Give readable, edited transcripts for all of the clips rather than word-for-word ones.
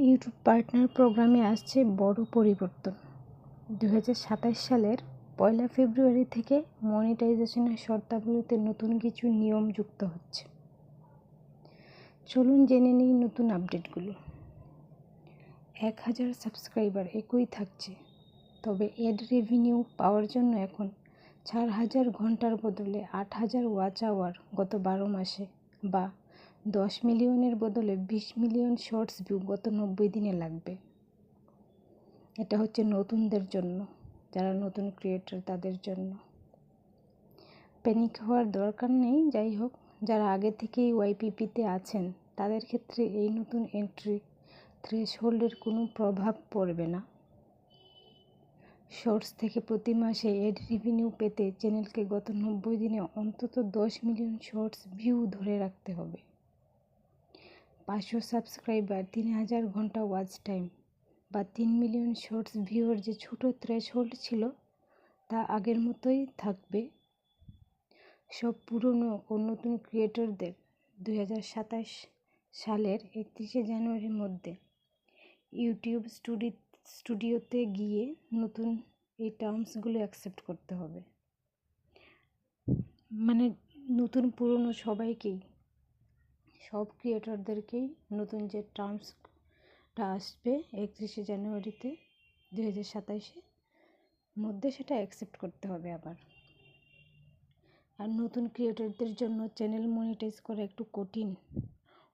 YouTube partner প্রোগ্রামে আসছে বড় পরিবর্তন। 2027 সালের 1 ফেব্রুয়ারি থেকে মনিটাইজেশনের শর্তাবলীতে নতুন কিছু নিয়ম যুক্ত হচ্ছে। চলুন জেনে নিই নতুন আপডেটগুলো। 1000 সাবস্ক্রাইবার একই থাকছে, তবে এড রেভিনিউ পাওয়ার জন্য এখন 4000 ঘন্টার বদলে 8000 ওয়াচ আওয়ার গত 12 মাসে বা 10 মিলিয়নের বদলে 20 মিলিয়ন শর্টস ভিউ গত 90 দিনে লাগবে। এটা হচ্ছে নতুনদের জন্য, যারা নতুন ক্রিয়েটর তাদের জন্য। প্যানিক হওয়ার দরকার নেই। যাই হোক, যারা আগে থেকেই ওয়াইপিপিতে আছেন তাদের ক্ষেত্রে এই নতুন এন্ট্রি থ্রেশহোল্ডের কোনো প্রভাব পড়বে না। শর্টস থেকে প্রতি মাসে এড রেভিনিউ পেতে চ্যানেলকে গত 90 দিনে অন্তত 10 মিলিয়ন শর্টস ভিউ ধরে রাখতে হবে। 500 সাবস্ক্রাইবার, 3000 ঘন্টা ওয়াচ টাইম বা 3 মিলিয়ন শর্টস ভিউর যে ছোট থ্রেশহোল্ড ছিল তা আগের মতোই থাকবে। সব পুরনো ও নতুন ক্রিয়েটরদের 2027 সালের 31 জানুয়ারির মধ্যে ইউটিউব স্টুডিওতে গিয়ে নতুন এই টার্মসগুলো অ্যাকসেপ্ট করতে হবে। মানে নতুন পুরনো সবাইকেই, সব ক্রিয়েটরদেরকেই নতুন যে টার্মসটা আসবে 31 জানুয়ারিতে 2027 মধ্যে সেটা অ্যাকসেপ্ট করতে হবে আবার। আর নতুন ক্রিয়েটরদের জন্য চ্যানেল মনিটাইজ করা একটু কঠিন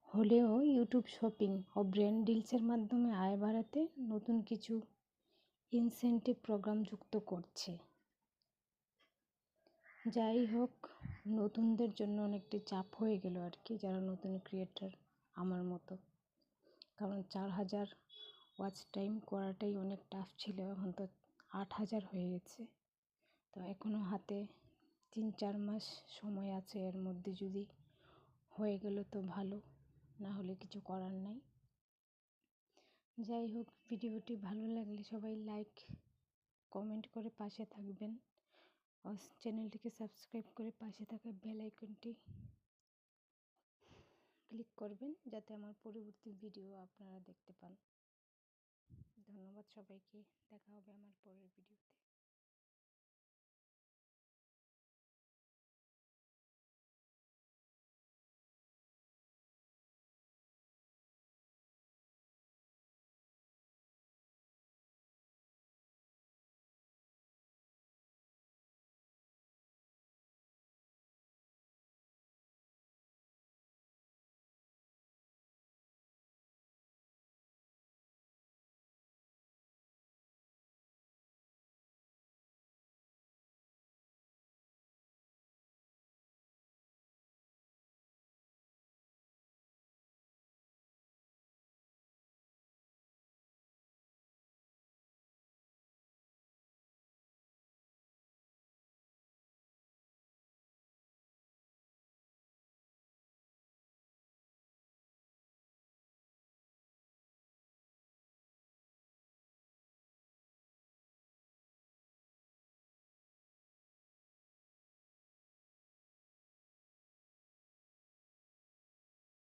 হলেও ইউটিউব শপিং ও ব্র্যান্ড ডিলসের মাধ্যমে আয় বাড়াতে নতুন কিছু ইনসেন্টিভ প্রোগ্রাম যুক্ত করছে। যাই হোক, নতুনদের জন্য অনেকটা চাপ হয়ে গেল আর কি, যারা নতুন ক্রিয়েটর আমার মতো। কারণ 4000 ওয়াচ টাইম করাটাই অনেক টাফ ছিল, এখন তো 8000 হয়ে গেছে। তো এখনও হাতে 3-4 মাস সময় আছে, এর মধ্যে যদি হয়ে গেল তো ভালো, না হলে কিছু করার নাই। যাই হোক, ভিডিওটি ভালো লাগলে সবাই লাইক কমেন্ট করে পাশে থাকবেন ও চ্যানেলটিকে সাবস্ক্রাইব করে পাশে থাকা বেল আইকনটি ক্লিক করবেন যাতে আমার পরবর্তী ভিডিও আপনারা দেখতে পান। ধন্যবাদ সবাইকে। দেখা হবে আমার পরের ভিডিওতে।